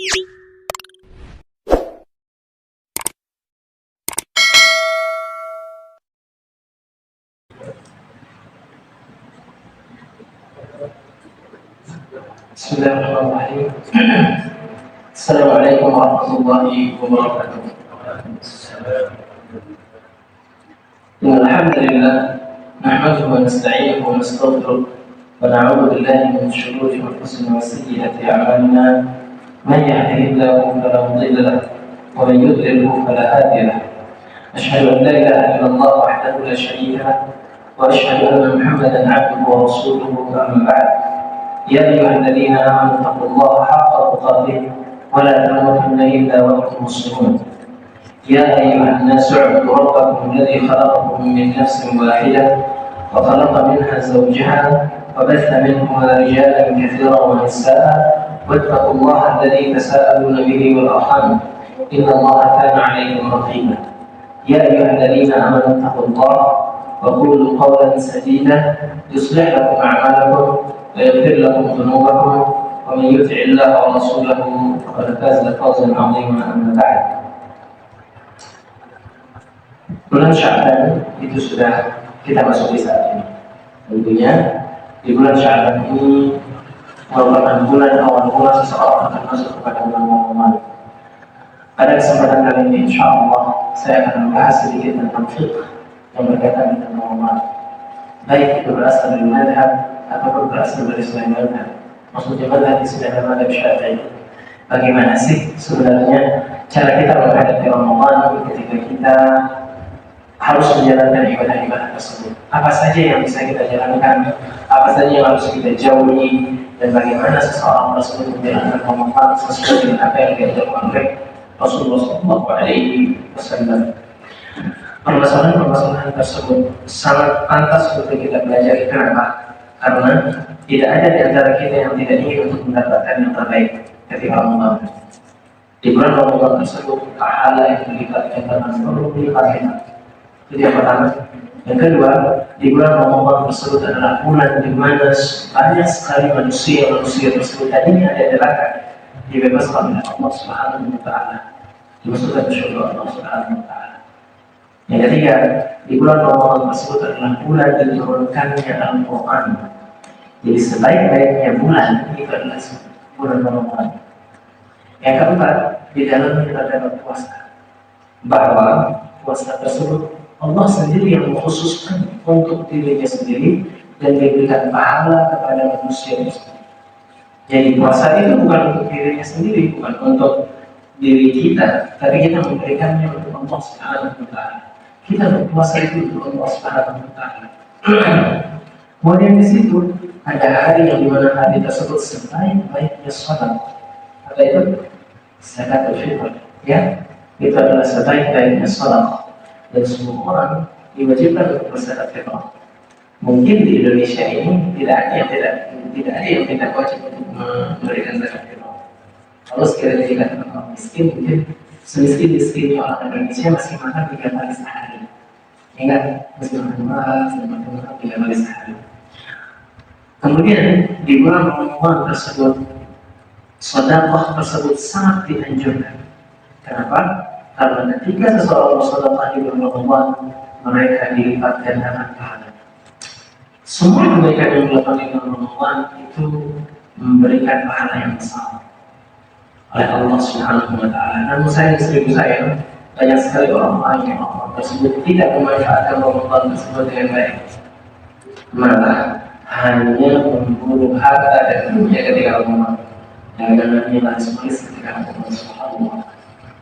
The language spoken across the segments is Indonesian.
Bismillahirrahmanirrahim. Assalamualaikum warahmatullahi wabarakatuh. Alhamdulillah, nahmaduhu wa nasta'inuhu wa nastaghfiruh wa na'udzu billahi min shururi anfusina wa sayyiati a'malina. Man yahdihillahu fala mudilla lahu wa man yudlilhu fala hadiya lahu. Asyhadu an la ilaha illallah wahdahu la syarika lahu wa asyhadu anna Muhammadan 'abduhu wa rasuluhu, amma ba'd. يا أيها الذين آمنوا اتقوا الله حق تقاته ولا تموتن إلا وأنتم مسلمون. يا أيها الناس اعبدوا ربكم الذي خلقكم من نفس واحدة وخلق منها زوجها وبث منهما رجالا كثيرا ونساء واتقوا الله الذي تساءلون به والأرحام إن الله كان عليكم رقيبا. يا أيها الذين آمنوا اتقوا الله وقولوا قولا سديدا يصلح لكم أعمالكم ويغفر لكم ذنوبكم ومن يطع الله ورسوله فقد فاز فوزا عظيما. أما بعد. Bulan Sya'ban itu sudah kita masuki saat ini. Tentunya di bulan Sya'ban ini merupakan awal bulan seseorang akan masuk kepada bulan Ramadan. Pada kesempatan kali ini, insya Allah saya akan membahas sedikit tentang fiqh yang berkaitan dengan Ramadan. Baik itu berasal dari madhab ataupun berasal dari selain madhab. Maksudnya madhab di sini adalah madhab Syafi'i. Bagaimana sih sebenarnya cara kita menghadapi Ramadan ketika kita harus menjalankan ibadah-ibadah tersebut? Apa saja yang bisa kita jalankan, apa saja yang harus kita jauhi, dan bagaimana seseorang tersebut menjalankan Ramadan sesuai dengan apa yang diajarkan oleh Rasulullah SAW. Permasalahan tersebut sangat pantas untuk kita pelajari. Kenapa? Karena tidak ada di antara kita yang tidak ingin untuk mendapatkan yang terbaik ketika Ramadan. Di bulan Ramadan tersebut pahala yang dilibatkan dengan seluruh lipat. Itu yang pertama. Yang kedua, di bulan Ramadan tersebut adalah bulan di mana banyak sekali manusia tersebut tadinya ada di neraka dibebaskan oleh Allah Subhanahu wa Ta'ala, dimasukkan ke surga Allah Subhanahu wa Ta'ala. Yang ketiga, di bulan Ramadan tersebut adalah bulan diturunkannya Al-Quran. Jadi sebaik-baiknya bulan itu adalah bulan Ramadan. Yang keempat, di dalamnya terdapat puasa. Bahwa puasa tersebut Allah sendiri yang mengkhususkan untuk dirinya sendiri dan diberikan pahala kepada manusia tersebut. Jadi puasa itu bukan untuk dirinya sendiri, bukan untuk diri kita, tapi kita memberikannya untuk Allah Subhanahu wa Ta'ala. Kita berpuasa itu untuk Allah Subhanahu wa Ta'ala. Kemudian di situ ada hari yang dimana hari tersebut sebaik-baiknya salat. Apa itu? Zakatul fitr. Ya, itu adalah sebaik-baiknya salat. Dan semua orang diwajibkan untuk berzakat fitrah. Mungkin di Indonesia ini tidak ada yang tidak wajib untuk memberikan zakat fitrah. Kalau sekiranya dikatakan orang miskin, mungkin semiskin-miskinnya orang Indonesia masih makan 3 kali sehari. Ingat, masih makan beras dan makan 3 kali sehari. Kemudian di bulan Ramadan tersebut, sedekah tersebut sangat dianjurkan. Kenapa? Karena ketika seseorang bersedekah di bulan Ramadan, mereka dilipat gandakan pahala. Semua kebaikan yang dilakukan di bulan Ramadan itu memberikan pahala yang besar oleh Allah Subhanahu wa Ta'ala. Namun sayang banyak sekali orang yang tersebut tidak memanfaatkan Ramadan tersebut dengan baik. Malah hanya memburu harta dan dunia ketika Ramadan. Jangan nilai semua ketika Ramadan Subhanallah.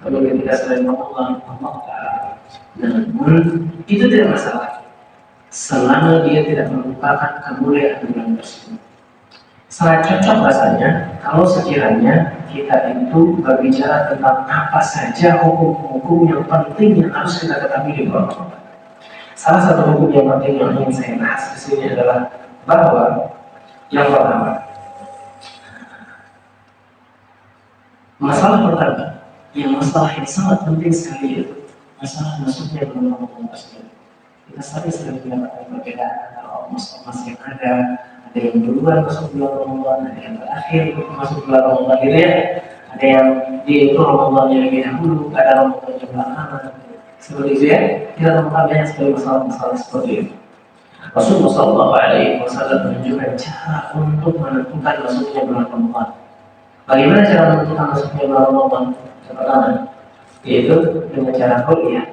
Kalau ketika selain Ramadan, Allah Ta'ala. Namun itu tidak masalah selama dia tidak melupakan kemuliaan bulan tersebut. Sangat cocok rasanya kalau sekiranya kita itu berbicara tentang apa saja hukum-hukum yang penting yang harus kita ketahui di bulan Ramadan. Salah satu hukum yang penting yang ingin saya bahas di sini adalah bahwa yang pertama, masalah pertama, masalah yang sangat penting sekali itu masalah masuknya bulan Ramadan tersebut. Kita sering mendapatkan perbedaan antara ormas-ormas yang ada yang duluan masuk bulan Ramadan, ada yang terakhir masuk bulan Ramadan gitu ya. Ada yang dia itu Ramadannya lebih dahulu, ada Ramadannya belakangan. Seperti itu ya, kita temukan banyak sekali masalah-masalah seperti itu. Rasulullah SAW menunjukkan cara untuk menentukan masuknya bulan Ramadan. Bagaimana cara menentukan masuknya bulan Ramadan? Yang pertama, yaitu dengan cara ru'yah.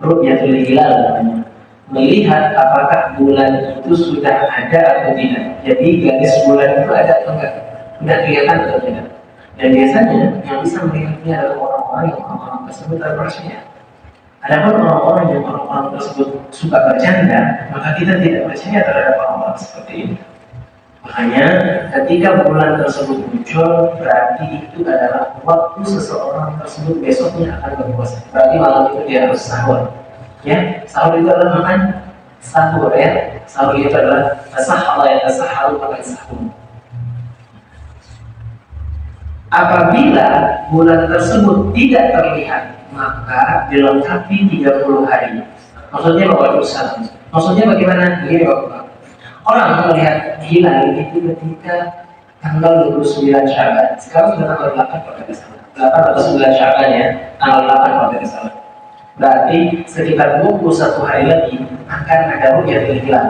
Ru'yatul hilal namanya. Melihat apakah bulan itu sudah ada atau tidak. Jadi garis bulan itu ada atau enggak? Tidak kelihatan atau tidak. Dan biasanya yang bisa melihatnya adalah orang-orang yang orang-orang tersebut terpercaya. Adapun orang-orang yang orang-orang tersebut suka bercanda, maka kita tidak percaya terhadap orang-orang seperti ini. Makanya ketika bulan tersebut muncul, berarti itu adalah waktu seseorang tersebut besoknya akan berpuasa. Berarti malam itu dia harus sahur. Ya, sahur itu adalah makan sahur ya. Sahur itu adalah tasahhar ya, tasahhar makan sahur. Apabila bulan tersebut tidak terlihat, maka dilengkapi 30 hari. Maksudnya Waalaikumsalam. Maksudnya bagaimana? Begini Bapak. Orang melihat hilal itu ketika tanggal 29 Syaban. Sekarang sudah tanggal 8 kalau tidak salah. 8 atau 9 Syaban ya. Tanggal 8 kalau tidak salah. Berarti sekitar 21 hari lagi akan ada ru'yatul hilal.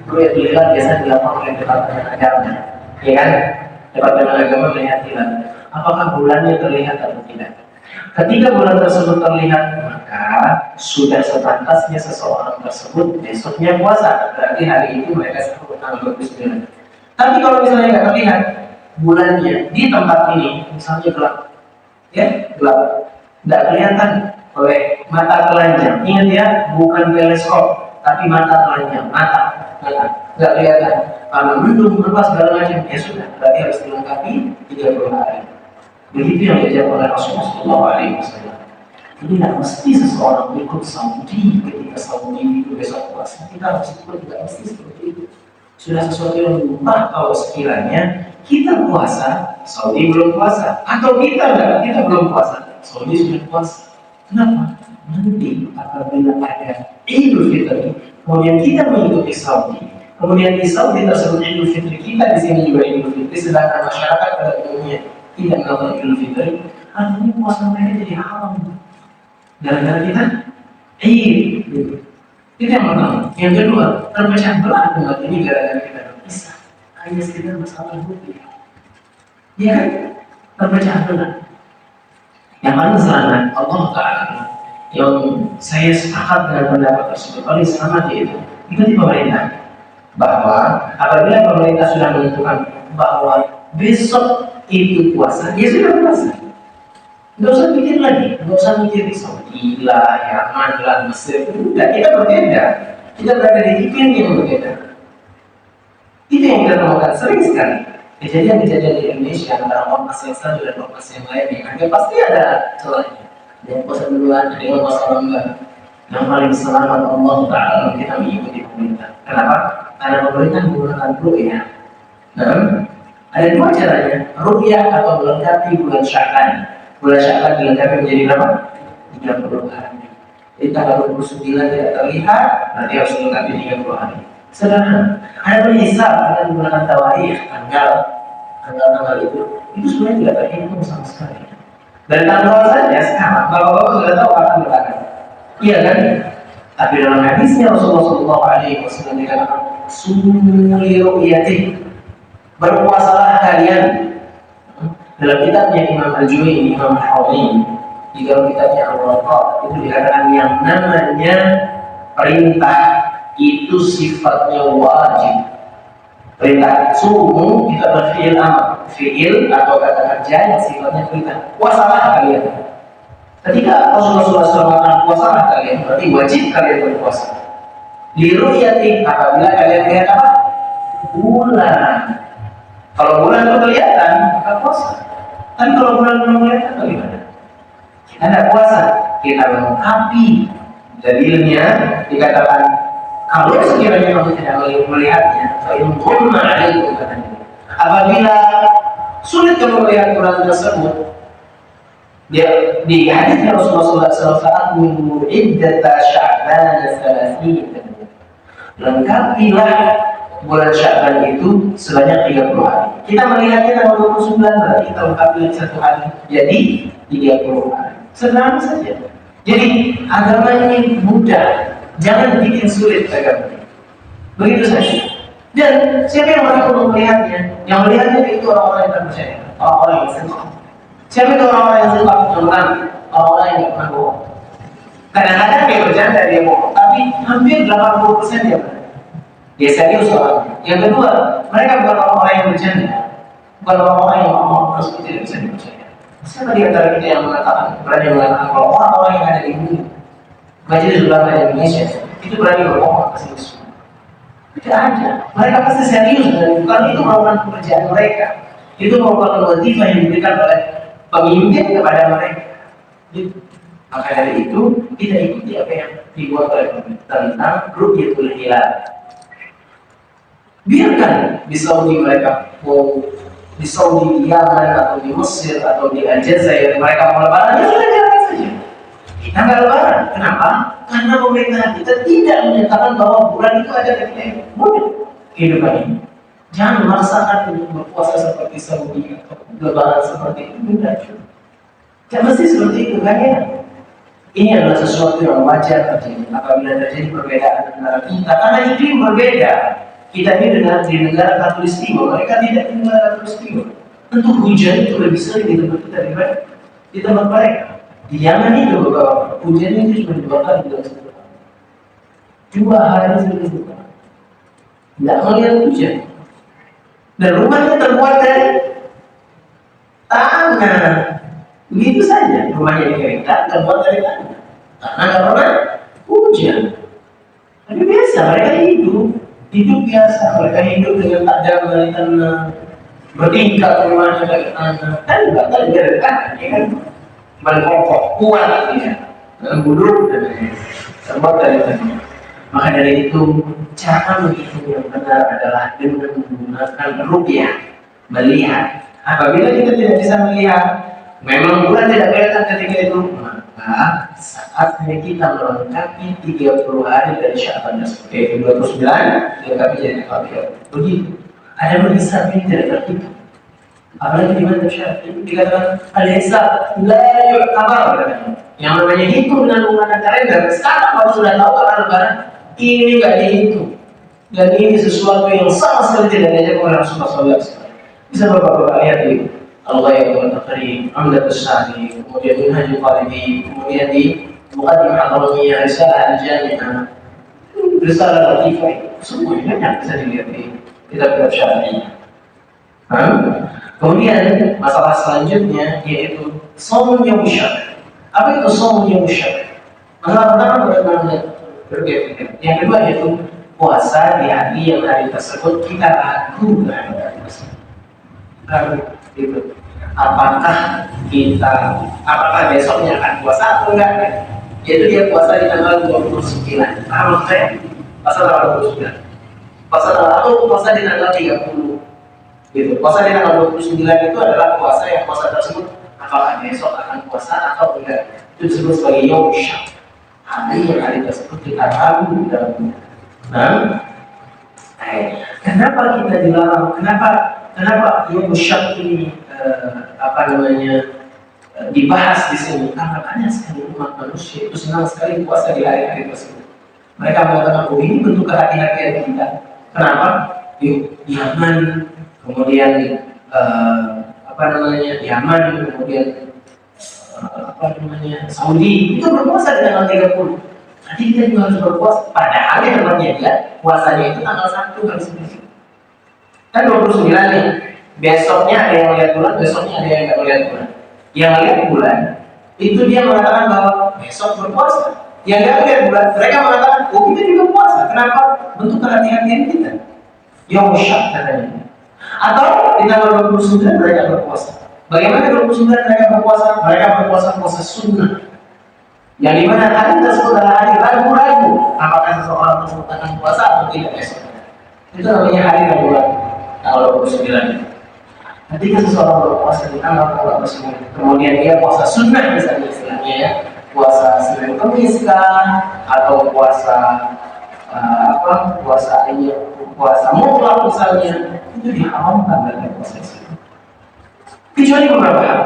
Ru'yatul hilal biasa dilakukan oleh Departemen Agama. Ya kan? Departemen Agama melihat hilal. Apakah bulannya terlihat atau tidak? Ketika bulan tersebut terlihat, maka sudah sepantasnya seseorang tersebut besoknya puasa. Berarti hari itu mereka sahur tanggal 29. Tapi kalau misalnya nggak terlihat bulannya di tempat ini, misalnya gelap, ya gelap, nggak kelihatan oleh mata telanjang. Ingat ya, bukan teleskop, tapi mata telanjang, mata nggak kelihatan. Karena mendung berubah segala macam, ya sudah, berarti harus dilengkapi 30 hari. Begitu yang diajarkan oleh Rasulullah SAW. Jadi tidak mesti seseorang ikut Saudi ketika Saudi itu besok puasa. Kita harus ikut, tidak mesti seperti itu. Sudah sesuatu yang berubah kalau sekiranya kita puasa, Saudi belum puasa, atau kita belum puasa, Saudi sudah puasa. Kenapa? Nanti apabila ada Idul Fitri, kemudian kita mengikuti Saudi, kemudian di Saudi tersebut Idul Fitri, kita di sini juga Idul Fitri, sedangkan masyarakat pada umumnya tidak melakukan Idul Fitri, artinya puasa mereka jadi haram. Gara-gara kita itu yang pertama. Yang kedua, terpecah belah umat ini gara-gara kita berpisah. Hanya sekedar masalah rupiah. Ya kan? Terpecah belah. Yang paling selamat Allah Ta'ala, yang saya sepakat dengan pendapat tersebut, paling selamat yaitu ikuti pemerintah. Bahwa apabila pemerintah sudah menentukan bahwa besok itu puasa, dia sudah puasa. Nggak usah mikir lagi, nggak usah mikir di Saudi lah, Yaman lah, Mesir. Udah, kita berbeda. Kita berada di iklim yang berbeda. Itu yang kita temukan sering sekali. Kejadian-kejadian di Indonesia antara ormas yang satu dan ormas yang lainnya, ada pasti ada celahnya. Ada yang puasa duluan, ada yang puasa lambat. Yang paling selamat Allah Ta'ala kita mengikuti pemerintah. Kenapa? Karena pemerintah menggunakan ru'yah. Nah, ada dua caranya, ru'yah atau melengkapi bulan Sya'ban. Bulan Sya'ban dilengkapi menjadi berapa? 30 hari. Jadi tanggal 29 tidak terlihat, berarti harus dilengkapi 30 hari. Sederhana. Ada berhisab dengan menggunakan tawarikh, tanggal itu sebenarnya tidak terhitung sama sekali. Dari tanggal saja sekarang, bapak-bapak sudah tahu kapan berangkat. Iya kan? Tapi dalam hadisnya Rasulullah SAW dikatakan, "Sumuli ru'yati." Berpuasalah kalian. Dalam kitabnya Imam Al-Juwayni, Imam Al-Hawmi, di dalam kitabnya Al-Waqa, itu dikatakan yang namanya perintah itu sifatnya wajib. Perintah sumu kita berfiil amar, fiil atau kata kerja yang sifatnya perintah. Puasalah kalian. Ketika Rasulullah SAW mengatakan puasalah kalian, berarti wajib kalian berpuasa. Liru'yati, apabila kalian lihat apa? Bulan. Kalau bulan itu kelihatan, maka puasa. Tapi kalau bulan belum kelihatan, bagaimana? Kita tidak puasa, kita melengkapi. Dalilnya dikatakan, kalau sekiranya kamu tidak melihatnya, apabila sulit kamu melihat bulan tersebut, dia di hadisnya Rasulullah SAW saat minggu iddata Sya'ban 30, lengkapilah bulan Sya'ban itu sebanyak 30 hari. Kita melihatnya tanggal 29 berarti kita lengkapi lagi 1 hari, jadi 30 hari. Sederhana saja. Jadi agama ini mudah, jangan bikin sulit agama. Begitu saja. Dan siapa yang mau melihatnya? Yang melihatnya itu orang-orang yang percaya, orang-orang yang senang. Siapa itu orang-orang yang suka menang? Orang-orang yang tidak pernah bohong. Kadang-kadang dia bercanda, dia bohong, tapi hampir 80% dia benar. Dia serius orangnya. Yang kedua, mereka bukan orang-orang yang bercanda, bukan orang-orang yang ngomong terus tidak bisa dipercaya. Siapa di antara kita yang berani mengatakan kalau orang-orang yang ada di bumi, majelis ulama Indonesia itu berani berbohong atas itu? Tidak ada. Mereka pasti serius dan bukan itu merupakan pekerjaan mereka. Itu merupakan wazifah yang diberikan oleh pemimpin kepada mereka. Maka dari itu kita ikuti apa yang dibuat oleh tentang Ru'yatul Hilal. Biarkan di Saudi mereka mau di Saudi, di Yaman atau di Mesir atau di Aljazair mereka mau lebaran, ya sudah jalan saja. Kita nggak lebaran. Kenapa? Karena pemerintah kita tidak menyatakan bahwa bulan itu ada ketika mudah kehidupan ini. Jangan memaksakan untuk berpuasa seperti Saudi atau lebaran seperti itu. Mudah juga. Tidak mesti seperti itu kan ya? Ini adalah sesuatu yang wajar terjadi apabila terjadi perbedaan antara kita karena iklim berbeda. Kita ini di negara Katulistiwa, mereka tidak di negara Katulistiwa. Tentu hujan itu lebih sering di tempat kita daripada di tempat mereka. Di Yaman itu hujan itu cuma 2 kali dalam 1 tahun. 2 hari sudah 2 kali. Tidak melihat hujan. Dan rumahnya terbuat dari tanah. Begitu saja rumahnya dikeringkan terbuat dari tanah. Tanah nggak pernah hujan. Tapi biasa mereka hidup biasa. Mereka hidup dengan tak ada tanah, bertingkat rumahnya dari tanah. Kan nggak tahu dari tanah, ya kan? Berkokoh kuat ya, dalam buduk dan terbuat dari tanah. Maka dari itu cara menghitung yang benar adalah dengan menggunakan ru'yah, melihat. Apabila kita tidak bisa melihat, memang bulan tidak kelihatan ketika itu, maka saatnya kita melengkapi 30 hari dari Sya'ban tersebut, yaitu 29 dilengkapi jadi 30. Begitu. Ada berhisab ini tidak terhitung. Apalagi di mana Syafi'i dikatakan al-hisab la yu'tabar. Yang namanya hitung dengan menggunakan kalender, sekarang kalau sudah tahu kapan lebaran, ini nggak dihitung. Dan ini sesuatu yang sama sekali tidak diajarkan oleh Rasulullah SAW. Bisa bapak-bapak lihat di Al-Ghaib Al-Taqrib, Amdatus Sari, kemudian Minhajul Qalibi, kemudian di Muqaddimah Al-Qalamiyah, Risalah Al-Jami'ah, Risalah Al-Latifah, semuanya banyak bisa dilihat di kitab-kitab Syafi'i. Kemudian masalah selanjutnya yaitu Shaum Yaum Syak. Apa itu Shaum Yaum Syak? Masalah pertama bagaimana berbeda. Yang kedua yaitu puasa di hari yang hari tersebut kita ragu terhadap hari tersebut. Ragu itu. Apakah besoknya akan puasa atau enggak? Yaitu dia puasa di tanggal 29. Paham maksudnya? Puasa tanggal 29. Puasa di tanggal 30. Gitu. Puasa di tanggal 29 itu adalah puasa yang puasa tersebut apakah besok akan puasa atau enggak. Itu disebut sebagai Yaum Syak. Hari tersebut kita ragu di dalamnya. Kenapa kita dilarang? Kenapa Yaum Syak ini dibahas di sini? Karena banyak sekali umat manusia itu senang sekali puasa di hari-hari tersebut. Mereka mengatakan, ini bentuk kehati-hatian kita. Kenapa? Di Yaman, kemudian Yaman, kemudian Saudi itu berpuasa di tanggal 30. Nanti kita juga harus berpuasa. Padahal yang namanya dia puasanya itu tanggal 1 kan sebenarnya. Kan 29 nih. Besoknya ada yang melihat bulan, besoknya ada yang tidak melihat bulan. Yang melihat bulan itu dia mengatakan bahwa besok berpuasa. Yang tidak melihat bulan, mereka mengatakan, kita juga puasa. Kenapa? Bentuk kehati-hatian kita. Yaum Syak katanya. Atau di tanggal 29 mereka berpuasa. Bagaimana 29 mereka berpuasa? Mereka berpuasa puasa sunnah. Yang dimana hari tersebut adalah hari ragu-ragu apakah seseorang tersebut akan puasa atau tidak besok. Itu namanya hari ragu-ragu. Tanggal 29. Ketika seseorang berpuasa di tanggal 29, kemudian dia puasa sunnah misalnya istilahnya ya, puasa Senin Kamis atau puasa puasa ayat, puasa mutlak misalnya, itu diharamkan dalam puasa Islam. Kecuali beberapa hal.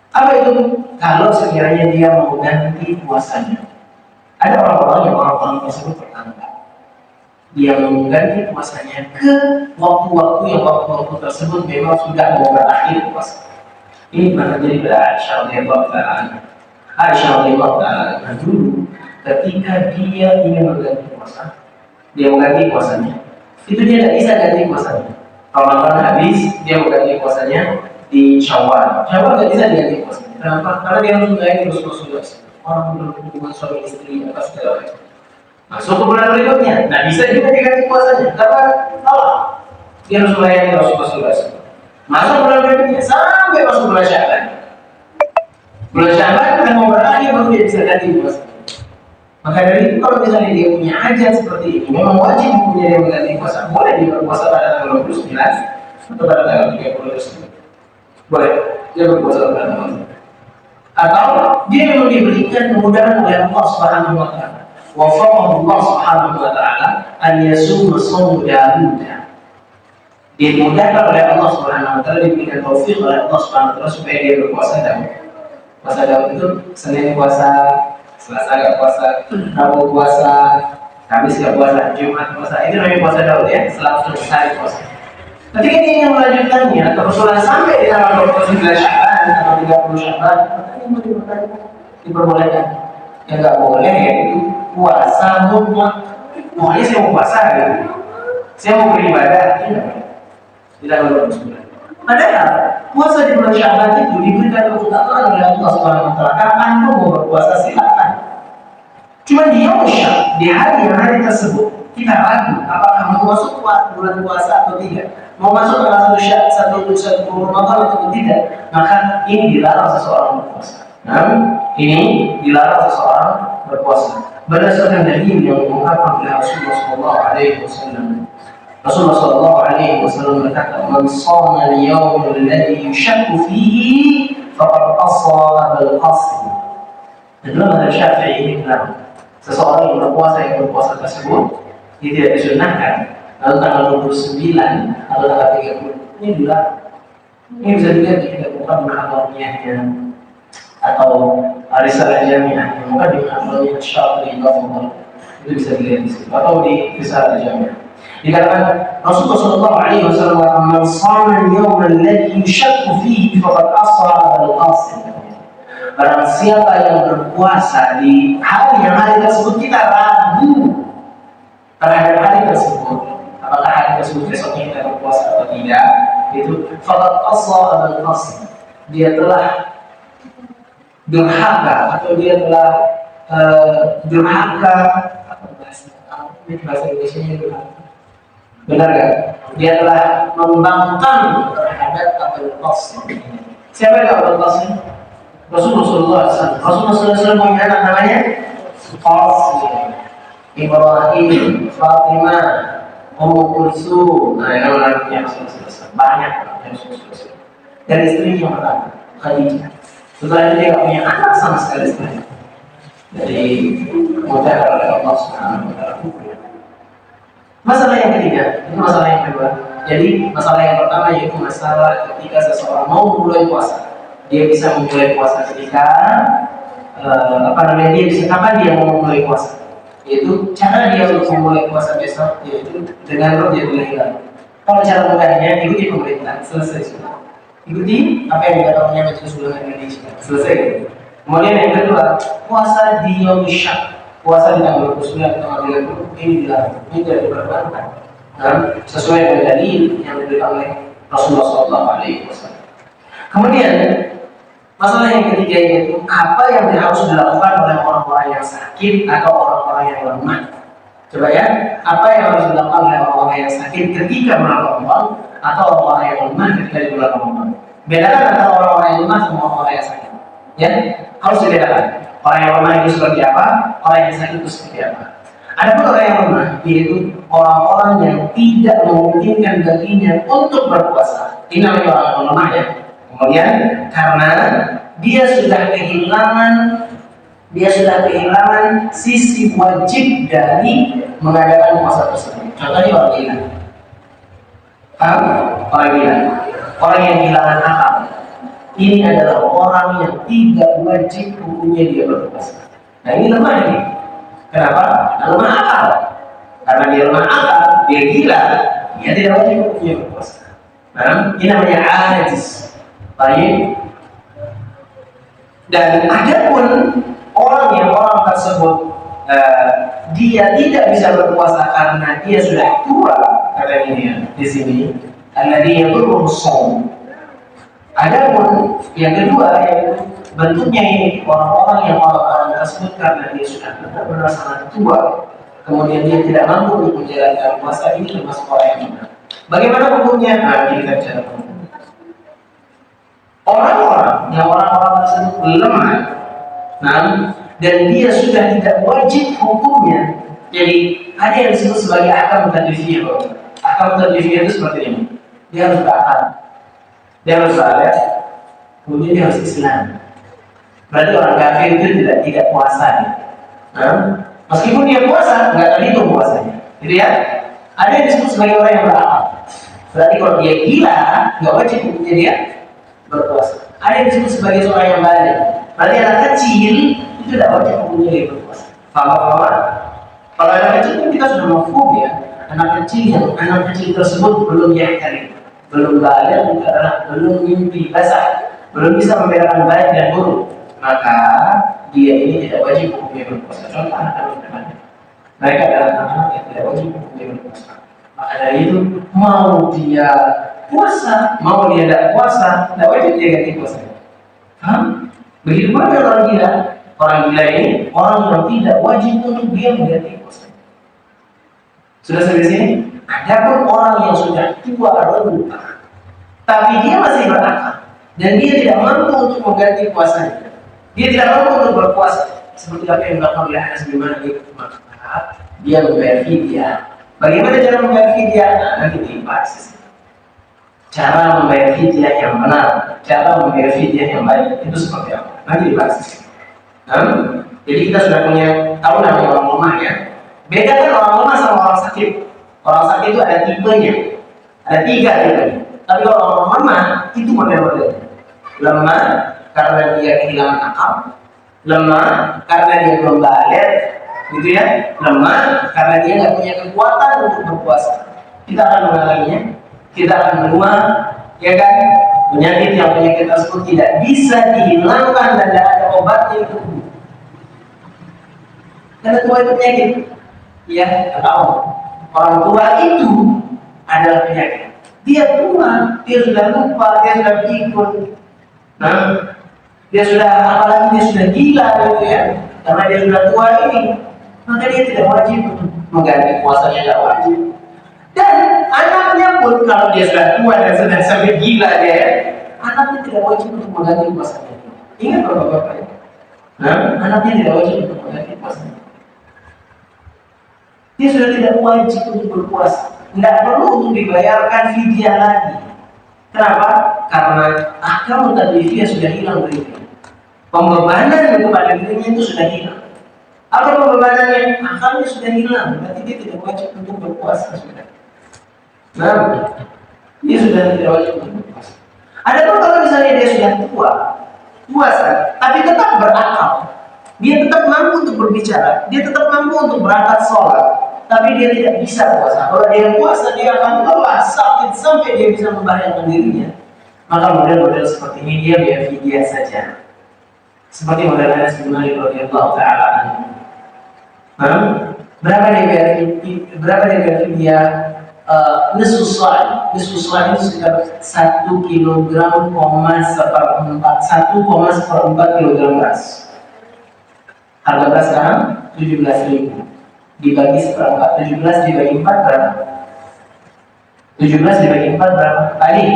Apa itu? Kalau sekiranya dia mau ganti puasanya. Ada orang-orang yang orang-orang tersebut bertanggung. Dia mengganti puasanya ke waktu-waktu yang waktu-waktu tersebut memang sudah mau berakhir puasa. Ini pernah terjadi pada Aisyah radhiyallahu taala. Aisyah radhiyallahu taala dulu ketika dia ingin mengganti puasa, dia mengganti puasanya. Itu dia tidak bisa ganti puasanya. Ramadan habis, dia mengganti puasanya di Syawal. Syawal tidak bisa diganti puasanya. Kenapa? Karena dia harus mengganti Rasulullah. Orang berhubungan suami istri atau segala macam. Masuk ke bulan berikutnya, nah bisa juga diganti puasanya. Karena Allah dia harus melayani Rasulullah. Masuk bulan berikutnya sampai masuk bulan Syaban. Bulan Syaban sudah mau berakhir baru dia bisa ganti puasa. Maka dari itu kalau misalnya dia punya hajat seperti ini, memang wajib punya dia mengganti puasa. Boleh dia berpuasa pada tanggal 29 atau pada tanggal 30 tersebut. Boleh dia berpuasa pada tanggal. Atau dia memang diberikan kemudahan oleh Allah Subhanahu wa taala. Wafaqahu Allah Subhanahu wa taala an yasuma shaum Daud. Dimudahkan oleh Allah Subhanahu wa taala, diberikan taufik oleh Allah Subhanahu wa taala supaya dia berpuasa Daud. Puasa Daud itu Senin puasa, Selasa nggak puasa, Rabu puasa, Kamis nggak puasa, Jumat puasa. Itu namanya puasa Daud ya, selama 100 hari puasa. Ketika dia ingin melanjutkannya, kebetulan sampai di tanggal 29 Syaban atau 30 Syaban, diperbolehkan. Yang nggak boleh yaitu puasa mutlak. Pokoknya saya mau puasa gitu. Saya mau beribadah, tidak boleh. Padahal puasa di bulan Syaban itu diberikan keutamaan oleh Allah Subhanahu wa taala. Kapan kamu mau berpuasa silakan. Cuma di di hari tersebut kita ragu apakah mau masuk bulan puasa atau tidak, mau masuk dalam satu Ramadan atau tidak. Maka ini dilarang seseorang berpuasa. Ini dilarang seseorang berpuasa. Berdasarkan dalil yang diungkapkan oleh Rasulullah Sallallahu Alaihi Wasallam. Rasulullah Sallallahu Alaihi Wasallam berkata, "Man shoma al-yawm alladhi yushakku fihi, faqad asaba bil-qasd." Dan dalam mazhab Syafi'i ini bilang, seseorang yang berpuasa tersebut dia tidak disunahkan lalu tanggal 29 atau tanggal 30 ini dilarang. Ini bisa dilihat jika bukan menghafalnya atau risalah jamiah, maka di menghafalnya Syafi'i itu bisa dilihat di situ atau di risalah jamiah. Dikatakan Rasulullah Sallallahu Alaihi Wasallam, "Man shama al-yawm alladhi yushakku fihi faqad asaba al-qasd." Barang siapa yang berpuasa di hari tersebut kita ragu terhadap hari tersebut, apakah hari tersebut besoknya kita berpuasa atau tidak, itu faqad asaba al-qasd. Dia telah durhaka atau dia telah durhaka, apa bahasa Indonesia-nya durhaka? Benar kan? Dia telah membangkang terhadap Abul Qasim. Siapa yang Abul Qasim? Rasulullah SAW. Rasulullah SAW punya anak namanya Qasim, Ibrahim, Fatimah, Ummu Kulsum. Nah, ini anaknya Rasulullah SAW. Banyak anaknya Rasulullah SAW. Dan istrinya yang pertama, Khadijah. Setelah itu dia punya anak sama sekali sebenarnya. Jadi mudah oleh Allah Subhanahu wa taala. Masalah yang ketiga, itu masalah yang kedua. Jadi masalah yang pertama yaitu masalah ketika seseorang mau memulai puasa. Dia bisa memulai puasa ketika dia bisa kapan dia mau memulai puasa. Yaitu cara dia untuk memulai puasa besok yaitu dengan Ramadan hilal. Kalau cara mudahnya ikuti pemerintah, selesai sudah. Ikuti apa yang dikatakan Majelis Ulama Indonesia, selesai. Kemudian yang kedua, puasa di Yaum Syak. Puasa di tanggal 29 atau tanggal 30 ini dilarang, ini tidak diperbolehkan. Dan sesuai dengan dalil yang diberikan oleh Rasulullah SAW. Kemudian masalah yang ketiga yaitu apa yang harus dilakukan oleh orang-orang yang sakit atau orang-orang yang lemah. Coba ya, apa yang harus dilakukan oleh orang-orang yang sakit ketika bulan Ramadan atau orang-orang yang lemah ketika di bulan Ramadan. Bedakan antara orang-orang yang lemah sama orang-orang yang sakit. Ya, harus dibedakan. Orang yang lemah itu seperti apa, orang yang sakit itu seperti apa. Adapun orang yang lemah yaitu orang-orang yang tidak memungkinkan baginya untuk berpuasa. Ini namanya orang yang lemah ya. Kemudian karena dia sudah kehilangan dia sudah kehilangan sisi wajib dari mengadakan puasa tersebut. Contohnya orang gila. Paham? Orang gila. Orang yang kehilangan akal. Ini adalah orang yang tidak wajib hukumnya dia berpuasa. Nah ini lemah ini. Kenapa? Karena lemah akal. Karena dia lemah akal, dia gila, dia tidak wajib hukumnya berpuasa. Nah, ini namanya ajis. Baik. Dan ada pun orang tersebut dia tidak bisa berpuasa karena dia sudah tua, kata ini ya, di sini. Karena dia belum som. Ada pun yang kedua yaitu bentuknya ini orang tersebut karena dia sudah benar-benar sangat tua, kemudian dia tidak mampu untuk menjalankan puasa, ini termasuk orang yang benar. Bagaimana hukumnya? Nah, kita bicara orang-orang tersebut lemah, nah, dan dia sudah tidak wajib hukumnya. Jadi ada yang disebut sebagai akam tadrifiyah. Akam tadrifiyah itu seperti ini. Dia harus berakal, dia harus salat, kemudian dia harus Islam. Berarti orang kafir itu tidak puasa. Nah, meskipun dia puasa, nggak terhitung puasanya. Jadi ya, ada yang disebut sebagai orang yang berakal. Berarti kalau dia gila, nggak wajib hukumnya dia berpuasa. Ada yang disebut sebagai seorang yang balik. Berarti anak kecil itu tidak wajib hukumnya dia berpuasa. Paham? Kalau anak kecil kan kita sudah mafhum ya. Anak kecil tersebut belum yakin, belum balik, belum mimpi basah, belum bisa membedakan baik dan buruk, maka dia ini tidak wajib hukumnya berpuasa. Contoh anak-anak mereka adalah anak yang tidak wajib hukumnya berpuasa. Maka dari itu mau dia puasa, mau dia tidak puasa, tidak wajib dia ganti puasanya. Paham? Begitu pula dengan orang gila. Orang gila ini orang yang tidak wajib untuk dia mengganti puasanya. Sudah sampai sini? Adapun orang yang sudah tua renta, tapi dia masih berakal dan dia tidak mampu untuk mengganti puasanya. Dia tidak mampu untuk berpuasa. Seperti apa yang dilakukan oleh Anas bin Malik, maka dia membayar fidyah. Bagaimana cara membayar fidyah? Nah, nanti dibahas. Cara membayar fidyah yang benar, cara membayar fidyah yang baik itu seperti apa? Nanti dibahas. Jadi kita sudah punya tahu namanya orang lemah ya. Bedakan orang lemah sama orang sakit. Orang sakit itu ada tipenya, ada 3 tipenya. Tapi kalau orang lemah itu model-model. Lemah karena dia kehilangan akal, lemah karena dia belum balik, gitu ya. Lemah karena dia nggak punya kekuatan untuk berpuasa. Kita akan mengalaminya, kita akan menua, ya kan? Penyakit tersebut tidak bisa dihilangkan dan tidak ada obatnya itu. Karena tua itu penyakit. Ya, tahu. Orang tua itu adalah penyakit. Dia tua, dia sudah lupa, dia sudah pikun. Nah, dia sudah, apalagi dia sudah gila gitu ya. Karena dia sudah tua ini, maka dia tidak wajib untuk mengganti puasanya, tidak wajib. Dan anaknya pun kalau dia sudah tua dan sudah sampai gila dia, anaknya tidak wajib untuk mengganti puasanya. Ingat bapak-bapak ya? Nah, anaknya tidak wajib untuk mengganti puasanya. Dia sudah tidak wajib untuk berpuasa, tidak perlu untuk dibayarkan fidyah lagi. Kenapa? Karena akal tadrifiyah sudah hilang dari dia. Pembebanan kepada dirinya itu sudah hilang. Apa pembebanannya? Akalnya sudah hilang, berarti dia tidak wajib untuk berpuasa sudah. Nah, dia sudah tidak wajib untuk berpuasa. Adapun kalau misalnya dia sudah tua, puasa, tapi tetap berakal, dia tetap mampu untuk berbicara, dia tetap mampu untuk berangkat sholat, tapi dia tidak bisa puasa. Kalau dia puasa, dia akan lelah, sakit sampai dia bisa membahayakan dirinya. Maka model-model seperti ini dia biar fidyah saja. Seperti model Anas bin Malik radhiyallahu taala anhu. Berapa dia biar fidyah? Nisfu sa'in. Nisfu sa'in itu sekitar 1 kilogram, 1,4 kilogram beras. Harga beras sekarang 17.000. Dibagi seperempat, 17 dibagi 4 berapa? 17 dibagi 4 berapa? Tadi?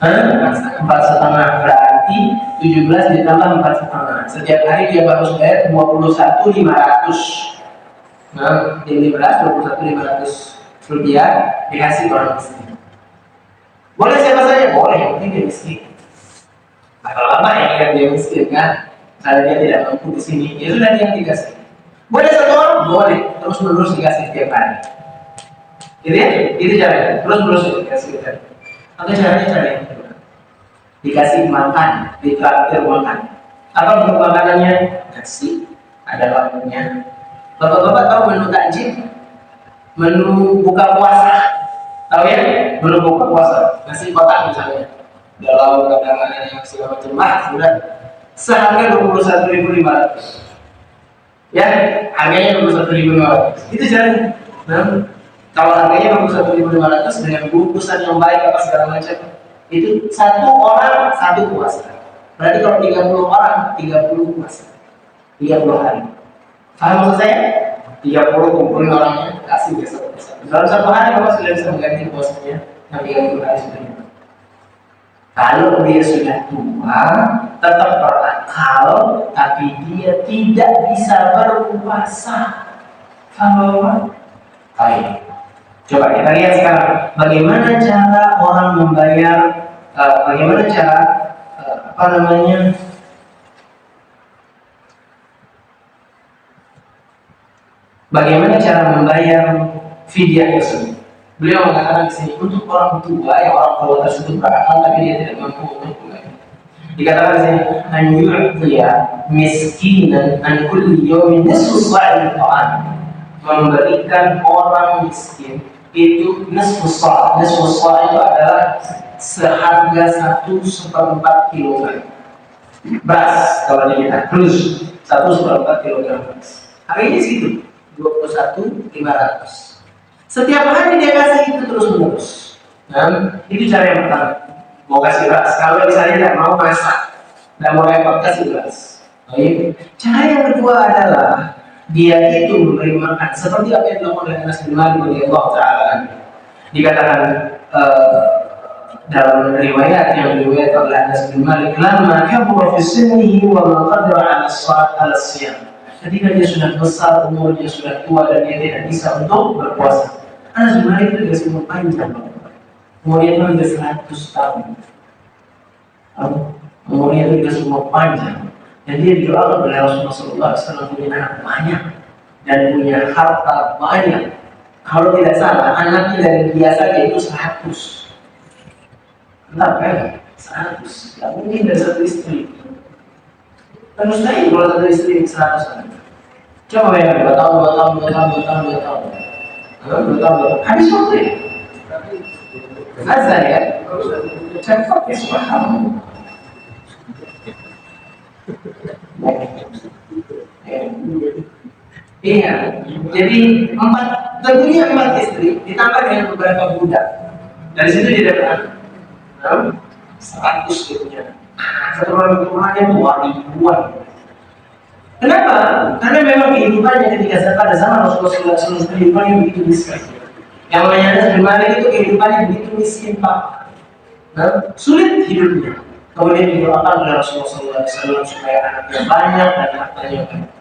4,5. Berarti 17 ditambah 4,5. Setiap hari dia harus bayar 21.500. Nah, ini beras 21.500 rupiah dikasih orang miskin. Boleh siapa saja? Boleh, yang penting dia miskin. Nah, kalau lama ya kan dia miskin kan? Misalnya dia tidak mampu di sini, ya sudah dia dikasih. Boleh satu orang, boleh terus menerus dikasih setiap hari. Gitu ya, itu caranya. Terus menerus dikasih setiap hari. Atau caranya dikasih makan, ditraktir makan. Apa bentuk makanannya? Kasih, ada waktunya. Bapak-bapak tahu menu takjil? Menu buka puasa, tahu ya? Menu buka puasa, nasi kotak misalnya, dalam kadang ada yang segala macam, sudah seharga 21.500, ya harganya 21.500, itu jalan. Nah, kalau harganya 21.500 dengan bungkusan yang baik apa segala macam, itu satu orang satu puasa. Berarti kalau 30 orang 30 puasa, 30 hari. Paham maksud saya? 30 kumpulin orangnya, kasih besok. Dalam satu hari Bapak sudah bisa mengganti puasanya yang 30 hari sudah. Kalau dia sudah tua, tetap berakal, tapi dia tidak bisa berpuasa. Paham? Baik. Coba kita lihat sekarang bagaimana cara orang membayar, bagaimana cara bagaimana cara membayar fidyah tersebut. Beliau mengatakan di sini untuk orang tua yang orang tua tersebut berakal tapi dia tidak mampu untuk membayar. Dikatakan di sini an yu'tiya miskinan an kulli yawmin nisfu sa'in ta'am, memberikan orang miskin itu nisfu sa'. Nisfu sa' itu adalah seharga 1/4 kilogram beras. Kalau kita plus 1/4 kilogram beras, harganya segitu 21.500. Setiap hari dia kasih itu terus menerus. Nah, itu cara yang pertama. Mau kasih beras. Kalau misalnya tidak mau masak, tidak mau repot, kasih beras. Baik. Cara yang kedua adalah dia itu memberi makan seperti apa yang dilakukan oleh Anas bin Malik radhiyallahu taala. Dikatakan dalam riwayat yang diriwayatkan oleh Anas bin Malik, "Lamma kabura fi sinnihi wa ma qadara 'ala as-siyam." Ketika dia sudah besar, umurnya sudah tua dan dia tidak bisa untuk berpuasa. Anas bin Malik itu tidak umur panjang, umurnya itu sudah 100 tahun. Umurnya itu sudah umur panjang. Dan dia didoakan oleh Rasulullah SAW punya anak banyak dan punya harta banyak. Kalau tidak salah, anaknya dari dia saja itu 100. Kenapa ya? 100. Tidak mungkin dari satu istri. Kan mustahil kalau satu istri 100. Coba bayangkan 2 tahun, 2 tahun. Habis waktu ya? Azan ya? Cepat ya, subhanallah. Iya, jadi tentunya 4 istri ditambah dengan beberapa budak. Dari situ dia dapat 100 gitu ya. Satu orang keturunannya itu ribuan. Kenapa? Karena memang kehidupannya ketika pada zaman Rasulullah SAW kehidupannya begitu miskin. Yang namanya Anas bin Malik itu kehidupannya begitu miskin Pak. Sulit hidupnya. Kemudian didoakan oleh Rasulullah SAW supaya anaknya banyak dan hartanya banyak.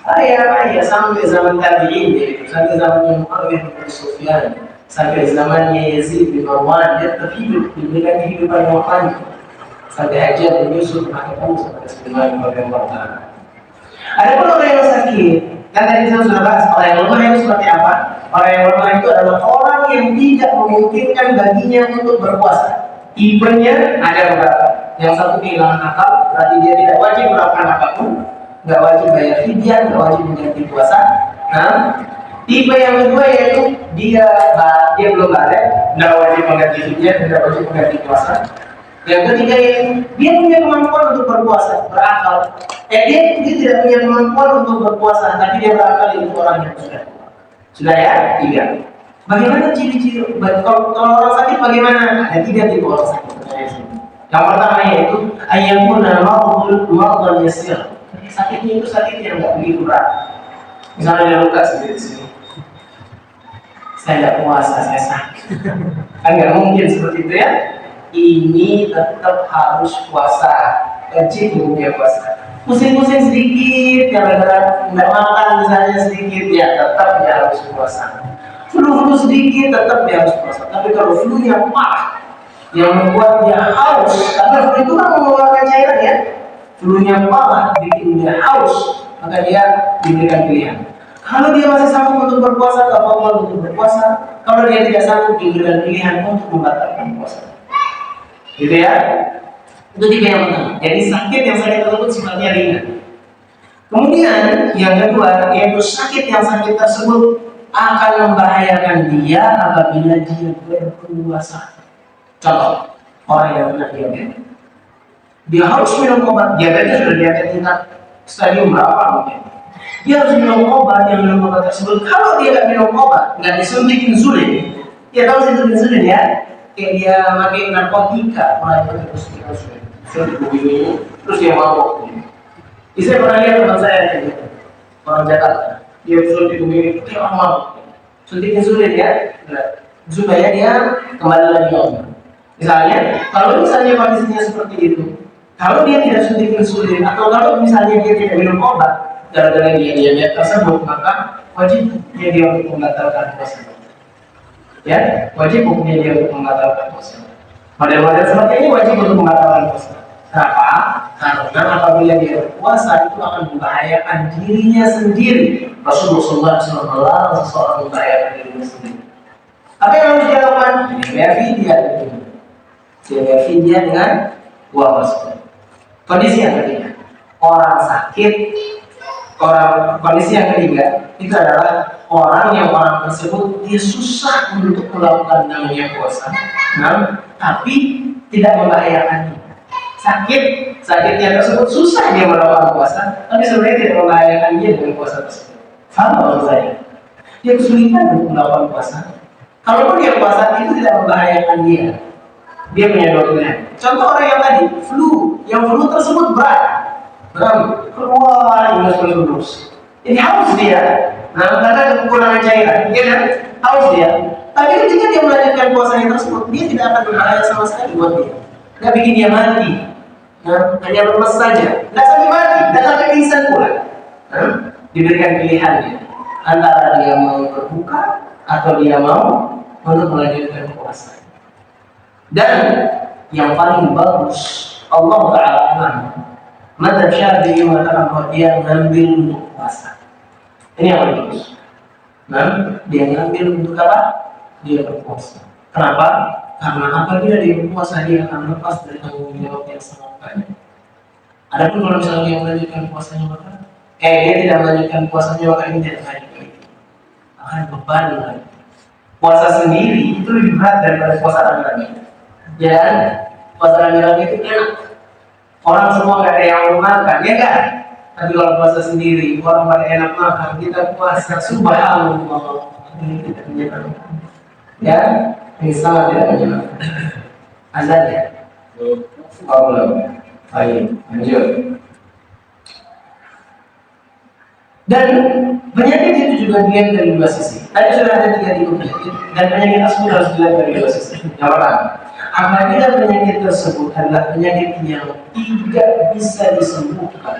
Ayah sampai zaman tabi'in, sampai zamannya Muawiyah bin Sufyan, sampai zamannya Yazid bin Marwan, dia tetap hidup diberikan kehidupan yang panjang. Sampai Hajjaj bin Yusuf akhirnya sampai sebenarnya Rasulullah SAW. Ada pun orang yang sakit, kan tadi saya sudah bahas orang yang lemah itu seperti apa? Orang yang lemah itu adalah orang yang tidak memungkinkan baginya untuk berpuasa. Tipenya ada beberapa. Yang satu kehilangan akal, berarti dia tidak wajib melakukan apapun, nggak wajib bayar fidyah, nggak wajib mengganti puasa. Nah, tipe yang kedua yaitu dia belum balik, nggak wajib mengganti fidyah, nggak wajib mengganti puasa. Yang ketiga yaitu dia punya kemampuan untuk berpuasa, berakal. Dia tidak punya kemampuan untuk berpuasa, tapi dia berakal, itu orang yang sudah ya, 3. Bagaimana ciri-ciri? Kalau orang sakit bagaimana? Ada 3 tipe orang sakit. Yang pertama yaitu ayyakuna mardan yasir. Sakitnya itu sakit yang nggak begitu berat. Misalnya dia luka seperti di sini. Saya tidak puasa, saya sakit. Kan nggak mungkin seperti itu ya. Ini tetap harus puasa. Wajib dia puasa. Pusing-pusing sedikit, gara-gara nggak makan misalnya sedikit, ya tetap dia harus puasa. Flu sedikit, tetap dia harus puasa. Tapi kalau flu yang parah, yang membuat dia haus, karena flu itu kan mengeluarkan cairan ya. flu-nya parah, bikin dia haus, maka dia diberikan pilihan. Kalau dia masih sanggup untuk berpuasa, tak apa-apa untuk berpuasa. Kalau dia tidak sanggup, diberikan pilihan untuk membatalkan puasa. Gitu ya. Itu tipe yang pertama. Jadi sakit yang sakit tersebut sifatnya ringan. Kemudian yang kedua, yaitu sakit yang sakit tersebut akan membahayakan dia apabila dia berpuasa. Contoh, orang yang kena diabetes, dia harus minum obat. Diabetes sudah diabetes tingkat stadium berapa mungkin? Dia harus minum obat. Yang minum obat tersebut, kalau dia nggak minum obat, nggak disuntik insulin, dia tahu suntik insulin ya, kayak dia pakai narkotika, mulai terus insulin, terus dia mabuk. Saya pernah lihat teman saya gitu, orang Jakarta, dia suntik begini, dia mabuk, suntik insulin ya, supaya dia kembali lagi normal. Misalnya, kalau misalnya kondisinya seperti itu, kalau dia tidak suntik insulin atau kalau misalnya dia tidak minum obat gara-gara dia diabetes tersebut, maka wajib dia untuk membatalkan puasa. Ya, wajib hukumnya dia untuk membatalkan puasa. Model-model seperti ini wajib untuk membatalkan puasa. Kenapa? Karena apabila dia berpuasa itu akan membahayakan dirinya sendiri. Rasulullah SAW seseorang membahayakan dirinya sendiri. Apa yang harus dia lakukan? Dia fidyah dengan puasa. Kondisi yang ketiga, orang sakit. Kondisi yang ketiga itu adalah orang tersebut dia susah untuk melakukan namanya puasa, tapi tidak membahayakan. Sakitnya tersebut susah dia melakukan puasa, tapi sebenarnya tidak membahayakan dia dengan puasa tersebut. Faham maksud saya? Dia kesulitan untuk melakukan puasa. Kalaupun dia puasa itu tidak membahayakan dia. Dia punya dua pilihan. Contoh orang yang tadi yang flu tersebut berat, keluar terus. Ini haus dia. Karena kekurangan cairan, ya kan? Haus dia. Tapi ketika dia melanjutkan puasanya tersebut, dia tidak akan berbahaya sama sekali buat dia. Nggak bikin dia mati. Hanya lemes saja. Nggak sampai mati, nggak sampai pingsan pula. Diberikan pilihannya antara dia mau berbuka atau dia mau untuk melanjutkan puasa. Dan yang paling bagus, Allah Ta'ala Madzhab Syafi'i mengatakan bahwa dia ngambil untuk puasa. Ini yang paling bagus. Dia ngambil untuk apa? Dia berpuasa. Kenapa? Karena apabila dia berpuasa dia akan lepas dari tanggung jawab yang sangat banyak. Adapun kalau misalnya dia melanjutkan puasanya maka dia tidak melanjutkan puasanya maka ini tidak banyak lagi. Akan beban lagi. Puasa sendiri itu lebih berat daripada puasa rame-rame. Dan puasa rame-rame itu enak. Orang semua nggak ada yang mau makan, ya kan? Tapi kalau puasa sendiri, orang pada enak makan, kita puasa subhanallah. Ini tidak menyenangkan. Ya, ini sangat tidak menyenangkan. Azan ya? Oh belum. Baik, lanjut. Dan penyakit itu juga dilihat dari dua sisi. Tadi sudah ada 3 tipe penyakit, dan penyakit tersebut harus dilihat dari dua sisi. Yang pertama, apabila penyakit tersebut adalah penyakit yang tidak bisa disembuhkan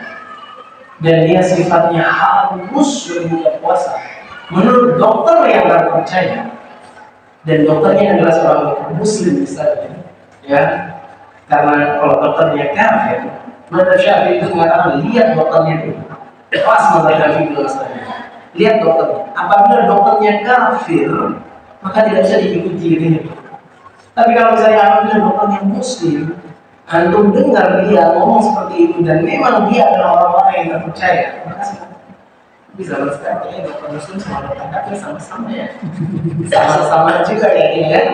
dan dia sifatnya harus berbuka puasa menurut dokter yang terpercaya, dan dokternya adalah seorang dokter muslim misalnya, ya, karena kalau dokternya kafir, Madzhab Syafi'i itu mengatakan lihat dokternya dulu. Pas Madzhab Syafi'i itu masalahnya, lihat dokternya. Apabila dokternya kafir, maka tidak bisa diikuti ini. Tapi kalau misalnya apabila dokternya muslim, antum dengar dia ngomong seperti itu dan memang dia adalah orang-orang yang terpercaya, maka bisa sekali dokter muslim sama dokter kafir sama-sama ya, sama-sama juga ya ini kan.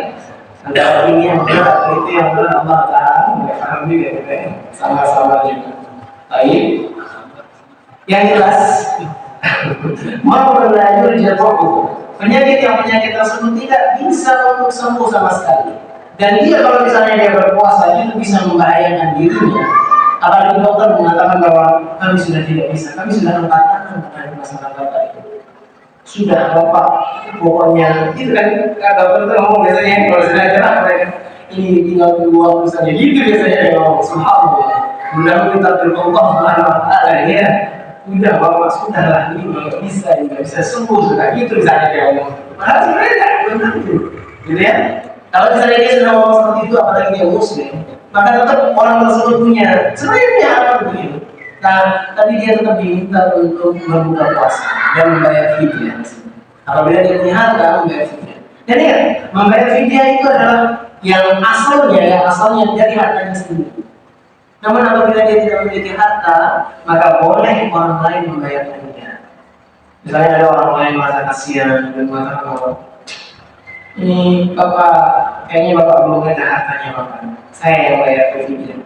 Ada ini yang benar, itu yang benar, Allah Ta'ala nggak paham juga gitu ya, sama-sama juga. Baik, yang jelas mau berlanjut jatuh penyakit tersebut tidak bisa untuk sembuh sama sekali. Dan dia kalau misalnya dia berpuasa itu bisa membahayakan dirinya. Apalagi dokter mengatakan bahwa kami sudah tidak bisa, kami sudah mengatakan mengenai masalah bapak itu. Sudah bapak, pokoknya itu kan dokter itu ngomong biasanya kalau sudah jelas mereka ini tinggal keluar misalnya gitu biasanya dia ngomong. Subhanallah. Mudah kita berkompah Subhanahu wa Ta'ala ya. Udah bapak sudahlah ini nggak bisa sembuh sudah gitu misalnya dia ngomong. Padahal sebenarnya tidak benar gitu ya. Kalau misalnya dia sudah ngomong seperti itu, apalagi dia muslim, maka tetap orang tersebut sebenarnya punya harapan begitu. Nah, tadi dia tetap diminta untuk berbuka puasa dan membayar fidyah. Apabila dia punya harta, membayar fidyah. Dan ya, membayar fidyah itu adalah yang asalnya dari hartanya sendiri. Namun apabila dia tidak memiliki harta, maka boleh orang lain membayar fidyah. Misalnya ada orang lain merasa kasihan dan mengatakan bahwa ini bapak, kayaknya bapak belum ada hartanya bapak. Saya yang bayar fidyah.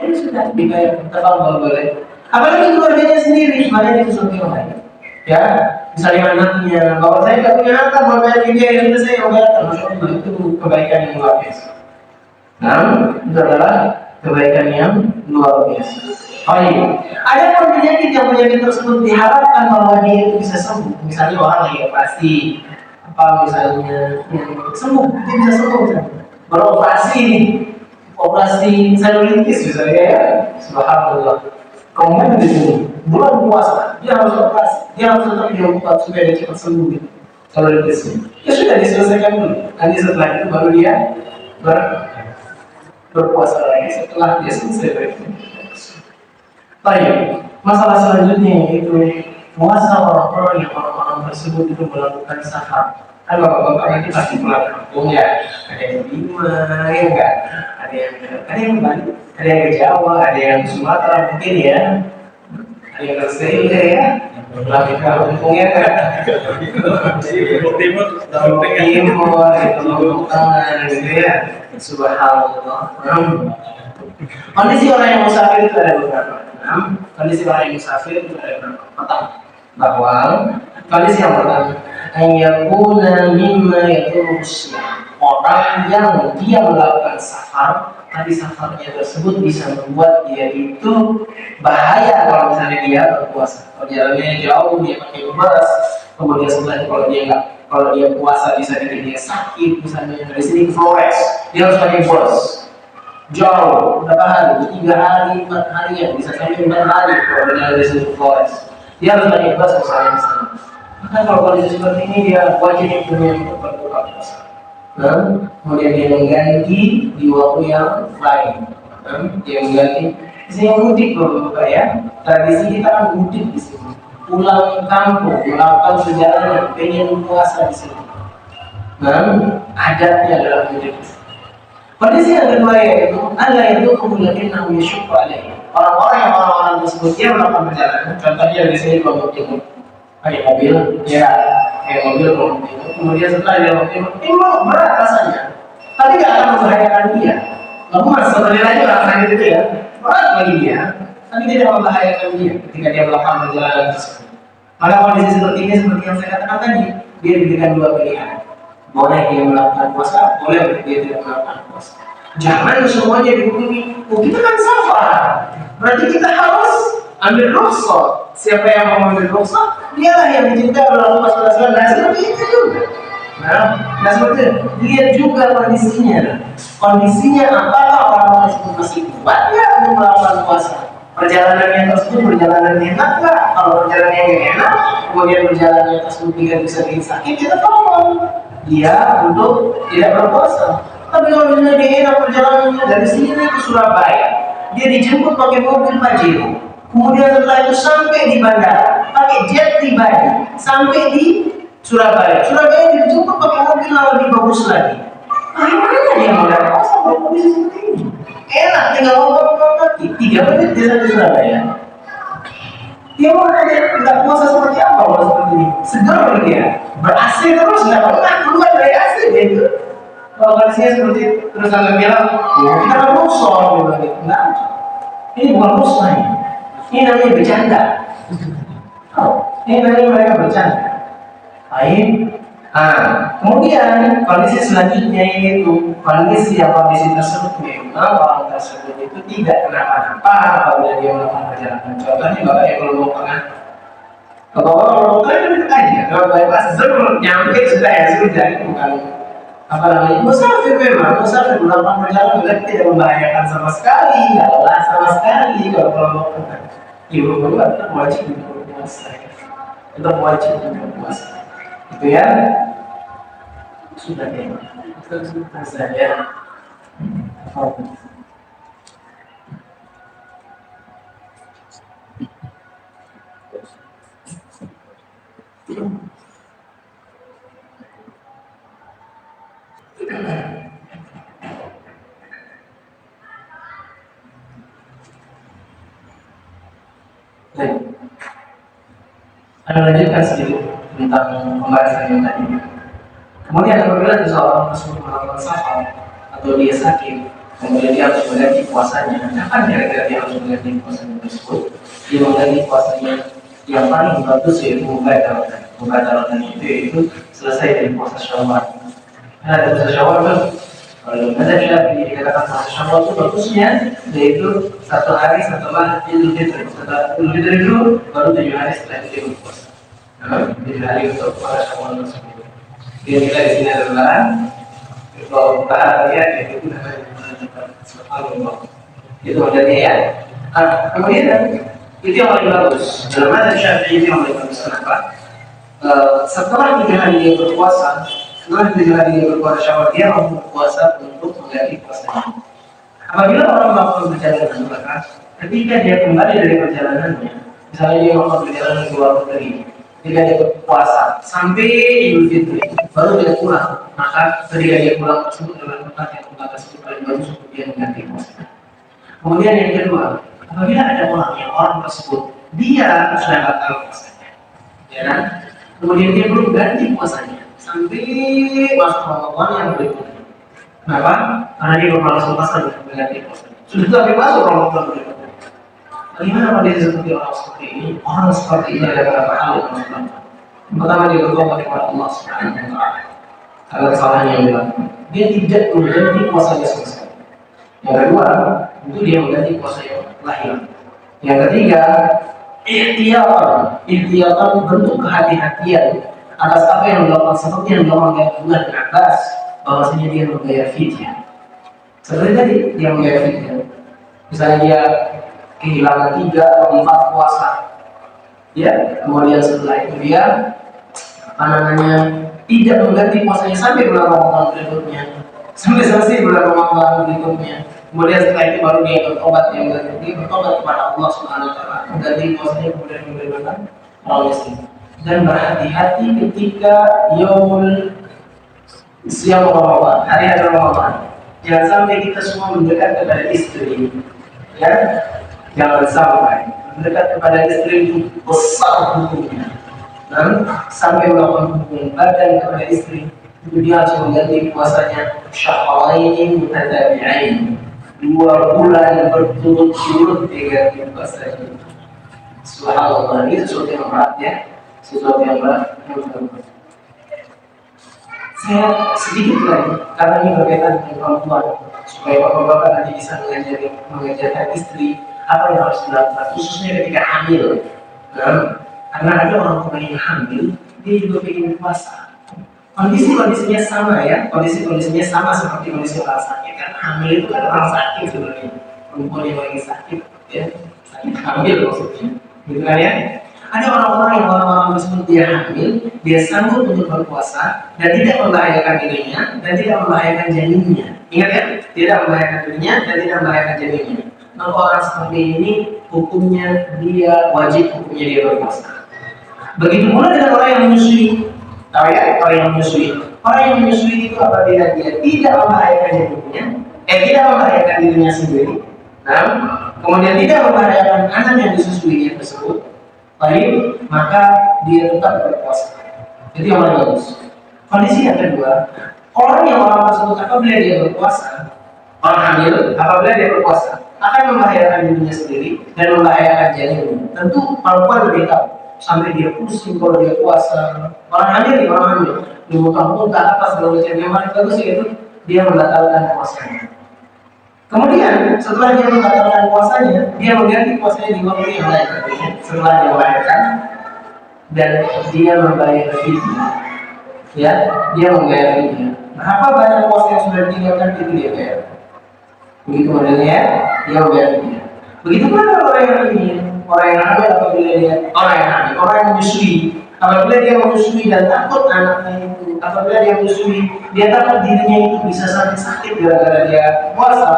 Oh sudah dibayar, tetap boleh. Apalagi keluarganya sendiri, makanya itu sesuatu yang lain. Ya, misalnya anaknya, bahwa saya tidak punya harta, mau bayar fidyah, ya sudah saya yang bayar. Maksudnya itu kebaikan yang luar biasa. Nah, itu adalah kebaikan yang luar biasa. Baik, ada penyakit yang penyakit tersebut diharapkan bahwa dia itu bisa sembuh. Misalnya orang lagi operasi, apa misalnya sembuh, dia bisa sembuh. Beroperasi nih, operasi selulitis misalnya ya, subhanallah. Kemudian di sini bulan puasa dia harus operasi, dia harus tetap dilakukan supaya dia cepat sembuh gitu. Selulitisnya, ya sudah diselesaikan dulu. Nanti setelah itu baru dia berpuasa lagi setelah dia selesai. Baik, masalah selanjutnya yaitu puasa orang-orang tersebut itu melakukan safar. Kan bapak-bapak nanti pasti pulang kampung ya, ada yang Bima, ya enggak, ada yang Bali, ada yang ke Jawa, ada yang ke Sumatera mungkin ya, ada yang ke Sele ya, pulang ke kampungnya kan, Timur, itu Tengah gitu ya, subhanallah. Kondisi orang yang musafir itu ada beberapa. Kondisi orang yang musafir itu ada beberapa. Pertama, bahwa kondisi yang pertama, ayakuna mimma yaturusya, orang yang dia melakukan safar, tapi safarnya tersebut bisa membuat dia itu bahaya kalau misalnya dia berpuasa. Perjalanannya jauh, dia pakai bus, kemudian setelah itu kalau dia puasa bisa jadi dia sakit, misalnya dari sini ke Flores, dia harus pakai bus. Jauh, berapa hari? 3 hari, 4 hari ya, bisa sampai 4 hari kalau berjalan dari sini ke Flores. Dia harus pakai bus misalnya di sana. Maka kalau kondisi seperti ini dia wajib punya untuk berbuka puasa. Kemudian dia mengganti di waktu yang lain. Dia mengganti. Di sini mudik berbuka ya. Tradisi kita kan mudik di sini. Pulang kampung, melakukan perjalanan, pengen puasa di sini. Adatnya adalah mudik. Kondisi yang kedua yaitu Allah itu kemudian namanya syukur alaih. Orang-orang tersebut dia melakukan perjalanan. Contohnya di sini kelompok timur. Kayak mobil, ya, kayak mobil kelompok timur. Kemudian setelah dia kelompok timur, berat rasanya. Tapi nggak akan membahayakan dia. Lemas seperti lagi rasanya itu ya. Berat bagi dia. Tapi tidak membahayakan dia ketika dia melakukan perjalanan tersebut. Maka kondisi seperti ini seperti yang saya katakan tadi, dia diberikan dua pilihan. Boleh dia melakukan puasa, boleh dia tidak melakukan puasa. Jangan semuanya dihukumi. Oh, kita kan safar, berarti kita harus ambil rukhsah. Siapa yang mau ambil rukhsah, dialah yang dicintai oleh Allah SWT. Nah, seperti itu juga. Nah seperti itu. Lihat juga kondisinya apakah orang tersebut masih kuat ya untuk melakukan puasa. Perjalanannya tersebut perjalanan enak nggak? Kalau perjalanannya enak, kemudian perjalanannya tersebut tidak bisa bikin sakit, kita tolong dia untuk tidak berpuasa. Tapi kalau misalnya dia enak perjalanannya dari sini ke Surabaya, dia dijemput pakai mobil Pajero, kemudian setelah itu sampai di bandara, pakai jet pribadi sampai di Surabaya dijemput pakai mobil yang lebih bagus lagi. Bagaimana dia mau dapat puasa kalau kondisi seperti ini? Enak, tinggal ngomong kaki 3 menit dia sampai Surabaya. Dia mau nggak puasa seperti apa kalau seperti ini? Segar dia, ber-AC terus, nggak pernah keluar dari AC gitu. Kalau kondisinya seperti itu, terus anda bilang, kita kan rusuh, nah, ini bukan rusuh ini namanya bercanda. Ini namanya mereka bercanda. Baik. Kemudian kondisi selanjutnya yaitu kondisi tersebut memang orang tersebut itu tidak kenapa-napa apabila dia melakukan perjalanan. Contohnya bapak yang kelompok tengah, kelompok tengah itu dekat aja. Kalau bypass nyampe sudah ya sudah, itu bukan apa namanya musafir memang melakukan perjalanan berarti tidak membahayakan sama sekali, nggak lelah sama sekali kalau kelompok tengah. Ibu bapak tetap wajib untuk berpuasa, tetap wajib untuk berpuasa. Itu ya sudah ya saja. Baik. Anda lanjutkan sedikit tentang pembahasan yang tadi. Kemudian apabila seseorang tersebut melakukan safar atau dia sakit, kemudian dia harus mengganti puasanya, kapan kira-kira dia harus mengganti puasanya tersebut? Dia mengganti puasanya yang paling bagus yaitu mubataran. Mubataran itu yaitu selesai dari puasa Syawal. Ada puasa Syawal kan? Kalau ada Syafi'i dikatakan puasa Syawal itu bagusnya yaitu 1 hari setelah Idul Fitri. Setelah Idul Fitri itu baru 7 hari setelah itu dia berpuasa. 7 hari untuk puasa Syawal tersebut. Dia kita di sini adalah kalau bahagia itu namanya subhanallah. Itu modalnya ya. Kemudian itu yang paling bagus. Dalam mazhab Syafi'i itu yang paling bagus. Kenapa? Setelah 3 hari dia berpuasa, setelah 7 hari dia berpuasa Syawal, dia mampu berpuasa untuk mengganti puasanya. Apabila orang melakukan perjalanan, maka ketika dia kembali dari perjalanannya, misalnya dia melakukan perjalanan ke luar negeri, ketika dia berpuasa sampai Idul Fitri, baru dia pulang, maka ketika dia pulang tersebut adalah tempat yang tersebut paling bagus untuk dia mengganti puasanya. Kemudian yang kedua, apabila ada orang tersebut dia sudah batal puasanya, ya kan? Kemudian dia belum ganti puasanya sampai masuk Ramadan yang berikutnya. Kenapa? Karena dia belum langsung puasa untuk mengganti puasanya. Sudah tapi masuk Ramadan berikutnya. Bagaimana kondisi seperti orang seperti ini? Orang seperti ini ada beberapa hal yang harus dilakukan. Yang pertama dia bertobat kepada Allah Subhanahu wa Ta'ala agar kesalahan yang dilakukan. Dia tidak mengganti puasanya sama sekali. Yang kedua, itu dia mengganti puasa yang lahir. Yang ketiga, ihtiyatan bentuk kehati-hatian atas apa yang dilakukan seperti yang dilakukan oleh Abdullah bin Abbas, bahwasanya dia membayar fidyah. Seperti tadi dia membayar fidyah. Misalnya dia kehilangan 3 atau 4 puasa, ya, kemudian setelah itu dia tidak mengganti puasanya sampai bulan Ramadan berikutnya, sampai selesai bulan Ramadan berikutnya. Kemudian setelah itu baru dia bertobat, dia bertobat kepada Allah Subhanahu wa Ta'ala, mengganti puasanya kemudian memberikan orang miskin. Dan berhati-hati ketika yaumul siang Ramadan, hari-hari Ramadan. Jangan sampai kita semua mendekat kepada istri, ya. Jangan sampai mendekat kepada istri itu besar hukumnya, dan sampai melakukan hubungan badan kepada istri itu dia harus mengganti puasanya syahrain mutatabi'ain, 2 bulan berturut-turut dia ganti puasanya. Subhanallah, ini sesuatu yang berat ya, sesuatu yang berat. Saya sedikit lagi karena ini berkaitan dengan perempuan, supaya bapak-bapak nanti bisa mengajarkan istri apa yang harus dilakukan, khususnya ketika hamil. Karena ada orang tua yang hamil, dia juga ingin puasa. Kondisi-kondisinya sama ya, kondisi-kondisinya sama seperti kondisi orang sakit kan. Hamil itu kan orang sakit sebenarnya, perempuan yang lagi sakit, ya, sakit hamil maksudnya, gitu kan ya. Ada orang-orang tersebut dia hamil, dia sanggup untuk berpuasa dan tidak membahayakan dirinya dan tidak membahayakan janinnya. Ingat ya, tidak membahayakan dirinya dan tidak membahayakan janinnya. Maka orang seperti ini hukumnya dia wajib, hukumnya dia berpuasa. Begitu pula dengan orang yang menyusui. Tahu ya, orang yang menyusui. Orang yang menyusui itu apabila dia tidak membahayakan janinnya, tidak membahayakan dirinya sendiri, nah, kemudian tidak membahayakan anak yang disusuinya tersebut, baik, maka dia tetap berpuasa. Jadi yang paling bagus. Kondisi yang kedua, orang tersebut apabila dia berpuasa, orang hamil apabila dia berpuasa akan membahayakan dirinya sendiri dan membahayakan janinnya. Tentu perempuan lebih tahu, sampai dia pusing kalau dia puasa. Orang hamil, di muntah-muntah apa segala macam. Yang paling bagus itu dia membatalkan puasanya. Kemudian setelah dia membatalkan puasanya, dia mengganti puasanya di waktu yang lain. Setelah dia melahirkan dan dia membayar fidyah, ya, dia membayar fidyah. Berapa banyak puasa yang sudah ditinggalkan itu dia bayar. Begitu modelnya, dia membayar fidyah. Begitu pula orang yang ini, orang yang hamil apabila dia orang yang menyusui. Apabila dia menyusui dan takut anaknya itu, apabila dia menyusui, dia takut dirinya itu bisa sakit gara-gara dia puasa,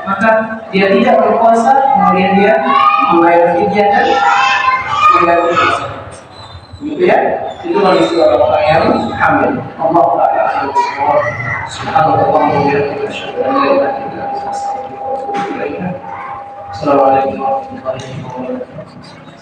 maka dia tidak berpuasa, kemudian dia membayar fidyah dan mengganti puasa. Gitu ya, itu kondisi orang yang hamil. Allah Ta'ala subhanahu wa ta'ala. Assalamualaikum warahmatullahi wabarakatuh.